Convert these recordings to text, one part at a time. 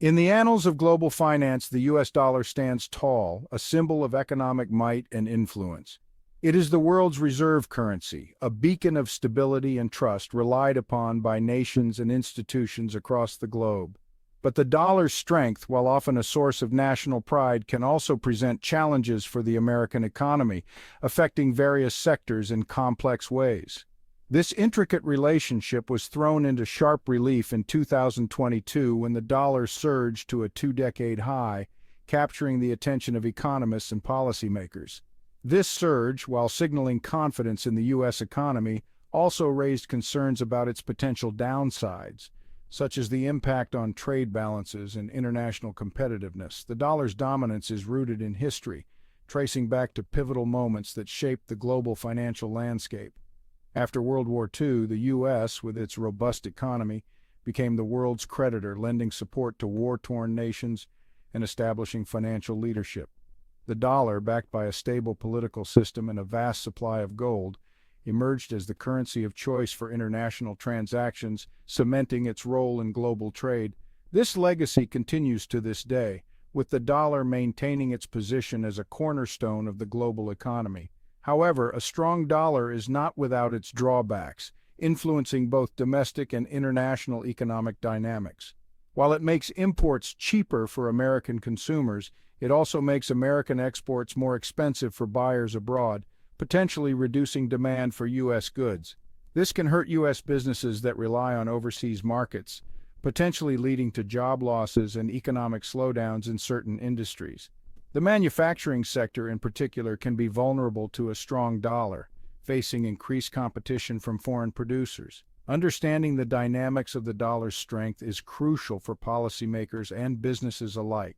In the annals of global finance, the US dollar stands tall, a symbol of economic might and influence. It is the world's reserve currency, a beacon of stability and trust relied upon by nations and institutions across the globe. But the dollar's strength, while often a source of national pride, can also present challenges for the American economy, affecting various sectors in complex ways. This intricate relationship was thrown into sharp relief in 2022 when the dollar surged to a two-decade high, capturing the attention of economists and policymakers. This surge, while signaling confidence in the U.S. economy, also raised concerns about its potential downsides, such as the impact on trade balances and international competitiveness. The dollar's dominance is rooted in history, tracing back to pivotal moments that shaped the global financial landscape. After World War II, the U.S., with its robust economy, became the world's creditor, lending support to war-torn nations and establishing financial leadership. The dollar, backed by a stable political system and a vast supply of gold, emerged as the currency of choice for international transactions, cementing its role in global trade. This legacy continues to this day, with the dollar maintaining its position as a cornerstone of the global economy. However, a strong dollar is not without its drawbacks, influencing both domestic and international economic dynamics. While it makes imports cheaper for American consumers, it also makes American exports more expensive for buyers abroad, potentially reducing demand for U.S. goods. This can hurt U.S. businesses that rely on overseas markets, potentially leading to job losses and economic slowdowns in certain industries. The manufacturing sector in particular can be vulnerable to a strong dollar, facing increased competition from foreign producers. Understanding the dynamics of the dollar's strength is crucial for policymakers and businesses alike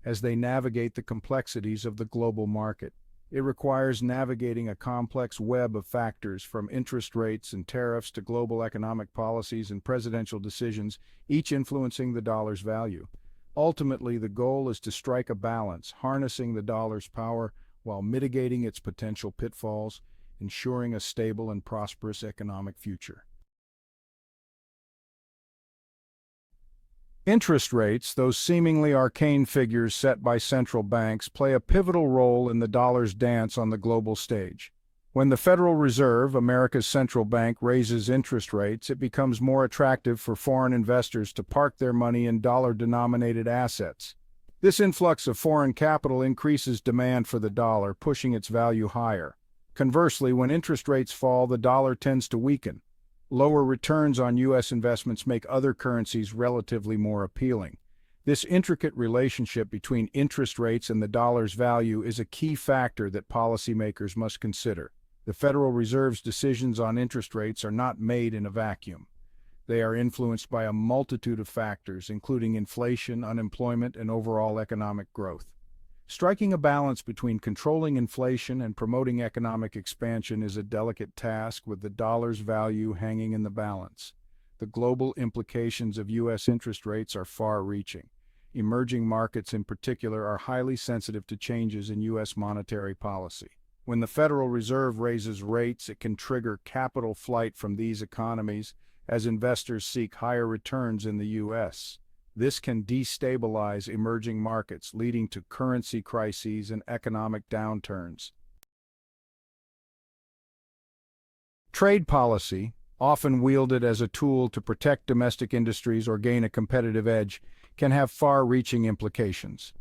as they navigate the complexities of the global market. It requires navigating a complex web of factors from interest rates and tariffs to global economic policies and presidential decisions, each influencing the dollar's value. Ultimately, the goal is to strike a balance, harnessing the dollar's power while mitigating its potential pitfalls, ensuring a stable and prosperous economic future. Interest rates, those seemingly arcane figures set by central banks, play a pivotal role in the dollar's dance on the global stage. When the Federal Reserve, America's central bank, raises interest rates, it becomes more attractive for foreign investors to park their money in dollar-denominated assets. This influx of foreign capital increases demand for the dollar, pushing its value higher. Conversely, when interest rates fall, the dollar tends to weaken. Lower returns on U.S. investments make other currencies relatively more appealing. This intricate relationship between interest rates and the dollar's value is a key factor that policymakers must consider. The Federal Reserve's decisions on interest rates are not made in a vacuum. They are influenced by a multitude of factors, including inflation, unemployment, and overall economic growth. Striking a balance between controlling inflation and promoting economic expansion is a delicate task, with the dollar's value hanging in the balance. The global implications of U.S. interest rates are far-reaching. Emerging markets in particular are highly sensitive to changes in U.S. monetary policy. When the Federal Reserve raises rates, it can trigger capital flight from these economies as investors seek higher returns in the U.S. This can destabilize emerging markets, leading to currency crises and economic downturns. Trade policy, often wielded as a tool to protect domestic industries or gain a competitive edge, can have far-reaching implications.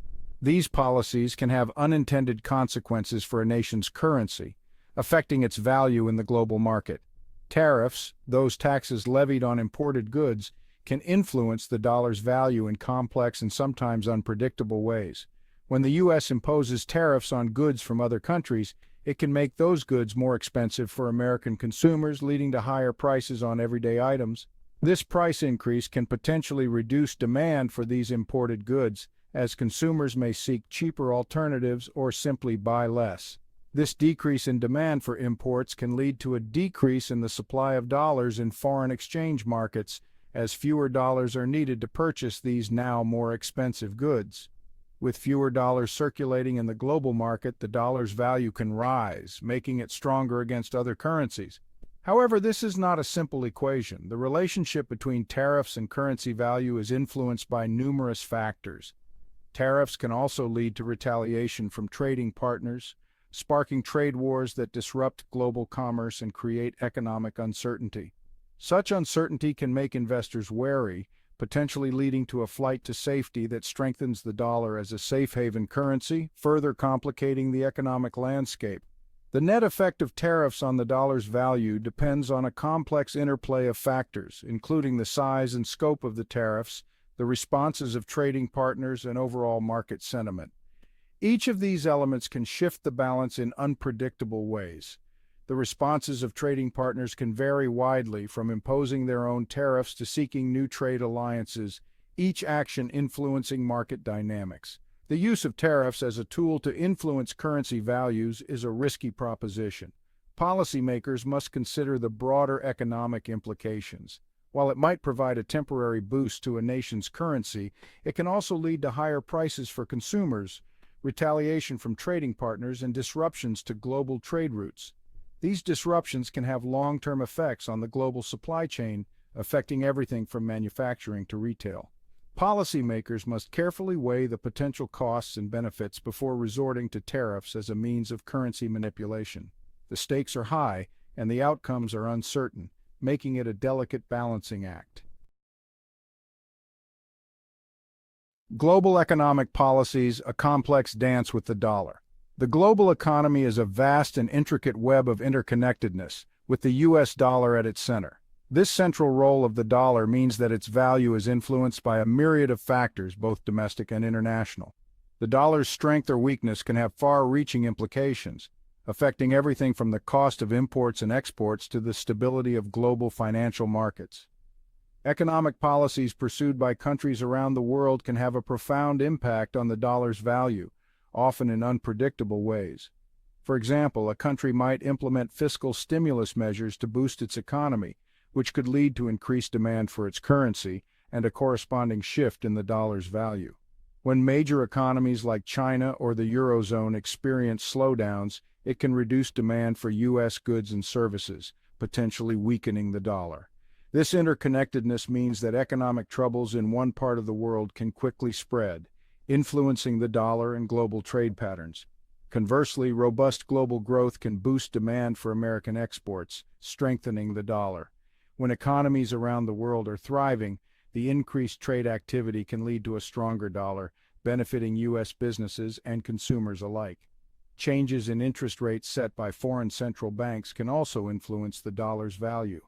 These policies can have unintended consequences for a nation's currency, affecting its value in the global market. Tariffs, those taxes levied on imported goods, can influence the dollar's value in complex and sometimes unpredictable ways. When the U.S. imposes tariffs on goods from other countries, it can make those goods more expensive for American consumers, leading to higher prices on everyday items. This price increase can potentially reduce demand for these imported goods, as consumers may seek cheaper alternatives or simply buy less. This decrease in demand for imports can lead to a decrease in the supply of dollars in foreign exchange markets, as fewer dollars are needed to purchase these now more expensive goods. With fewer dollars circulating in the global market, the dollar's value can rise, making it stronger against other currencies. However, this is not a simple equation. The relationship between tariffs and currency value is influenced by numerous factors. Tariffs can also lead to retaliation from trading partners, sparking trade wars that disrupt global commerce and create economic uncertainty. Such uncertainty can make investors wary, potentially leading to a flight to safety that strengthens the dollar as a safe haven currency, further complicating the economic landscape. The net effect of tariffs on the dollar's value depends on a complex interplay of factors, including the size and scope of the tariffs, the responses of trading partners, and overall market sentiment. Each of these elements can shift the balance in unpredictable ways. The responses of trading partners can vary widely, from imposing their own tariffs to seeking new trade alliances, each action influencing market dynamics. The use of tariffs as a tool to influence currency values is a risky proposition. Policymakers must consider the broader economic implications. While it might provide a temporary boost to a nation's currency, it can also lead to higher prices for consumers, retaliation from trading partners, and disruptions to global trade routes. These disruptions can have long-term effects on the global supply chain, affecting everything from manufacturing to retail. Policymakers must carefully weigh the potential costs and benefits before resorting to tariffs as a means of currency manipulation. The stakes are high, and the outcomes are uncertain, making it a delicate balancing act. Global economic policies, a complex dance with the dollar. The global economy is a vast and intricate web of interconnectedness, with the US dollar at its center. This central role of the dollar means that its value is influenced by a myriad of factors, both domestic and international. The dollar's strength or weakness can have far-reaching implications, affecting everything from the cost of imports and exports to the stability of global financial markets. Economic policies pursued by countries around the world can have a profound impact on the dollar's value, often in unpredictable ways. For example, a country might implement fiscal stimulus measures to boost its economy, which could lead to increased demand for its currency and a corresponding shift in the dollar's value. When major economies like China or the Eurozone experience slowdowns, it can reduce demand for U.S. goods and services, potentially weakening the dollar. This interconnectedness means that economic troubles in one part of the world can quickly spread, influencing the dollar and global trade patterns. Conversely, robust global growth can boost demand for American exports, strengthening the dollar. When economies around the world are thriving, the increased trade activity can lead to a stronger dollar, benefiting U.S. businesses and consumers alike. Changes in interest rates set by foreign central banks can also influence the dollar's value.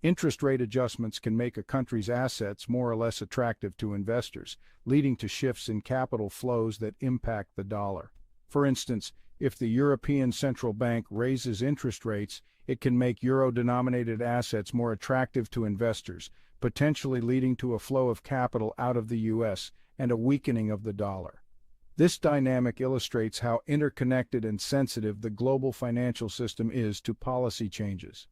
Interest rate adjustments can make a country's assets more or less attractive to investors, leading to shifts in capital flows that impact the dollar. For instance, if the European Central Bank raises interest rates, it can make euro-denominated assets more attractive to investors, potentially leading to a flow of capital out of the U.S. and a weakening of the dollar. This dynamic illustrates how interconnected and sensitive the global financial system is to policy changes.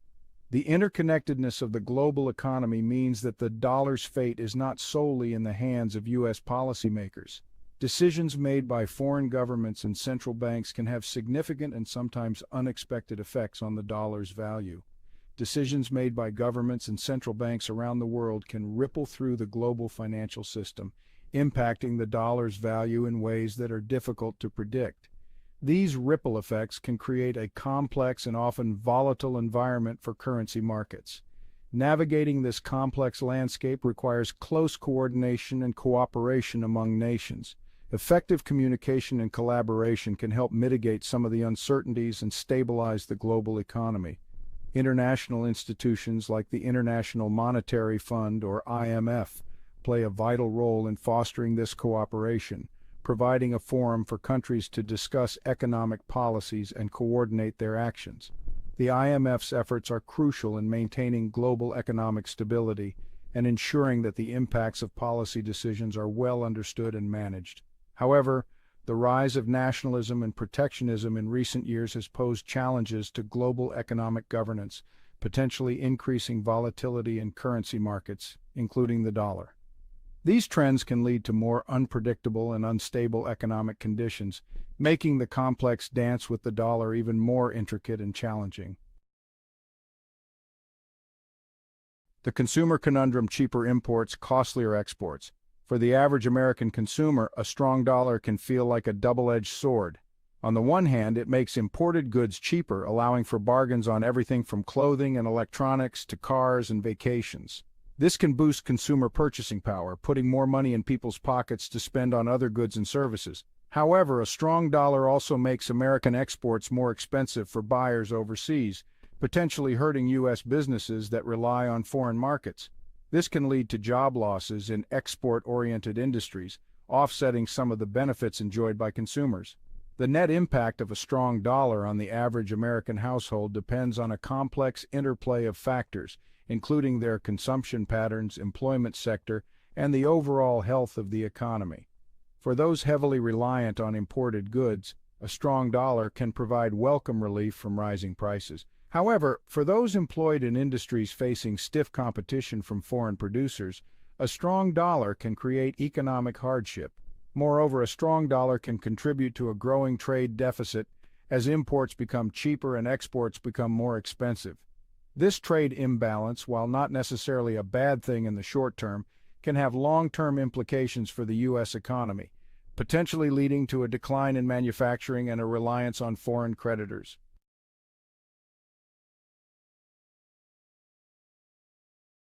The interconnectedness of the global economy means that the dollar's fate is not solely in the hands of U.S. policymakers. Decisions made by foreign governments and central banks can have significant and sometimes unexpected effects on the dollar's value. Decisions made by governments and central banks around the world can ripple through the global financial system, impacting the dollar's value in ways that are difficult to predict. These ripple effects can create a complex and often volatile environment for currency markets. Navigating this complex landscape requires close coordination and cooperation among nations. Effective communication and collaboration can help mitigate some of the uncertainties and stabilize the global economy. International institutions like the International Monetary Fund, or IMF, play a vital role in fostering this cooperation, providing a forum for countries to discuss economic policies and coordinate their actions. The IMF's efforts are crucial in maintaining global economic stability and ensuring that the impacts of policy decisions are well understood and managed. However, the rise of nationalism and protectionism in recent years has posed challenges to global economic governance, potentially increasing volatility in currency markets, including the dollar. These trends can lead to more unpredictable and unstable economic conditions, making the complex dance with the dollar even more intricate and challenging. The consumer conundrum: cheaper imports, costlier exports. For the average American consumer, a strong dollar can feel like a double-edged sword. On the one hand, it makes imported goods cheaper, allowing for bargains on everything from clothing and electronics to cars and vacations. This can boost consumer purchasing power, putting more money in people's pockets to spend on other goods and services. However, a strong dollar also makes American exports more expensive for buyers overseas, potentially hurting U.S. businesses that rely on foreign markets. This can lead to job losses in export-oriented industries, offsetting some of the benefits enjoyed by consumers. The net impact of a strong dollar on the average American household depends on a complex interplay of factors, including their consumption patterns, employment sector, and the overall health of the economy. For those heavily reliant on imported goods, a strong dollar can provide welcome relief from rising prices. However, for those employed in industries facing stiff competition from foreign producers, a strong dollar can create economic hardship. Moreover, a strong dollar can contribute to a growing trade deficit as imports become cheaper and exports become more expensive. This trade imbalance, while not necessarily a bad thing in the short term, can have long-term implications for the U.S. economy, potentially leading to a decline in manufacturing and a reliance on foreign creditors.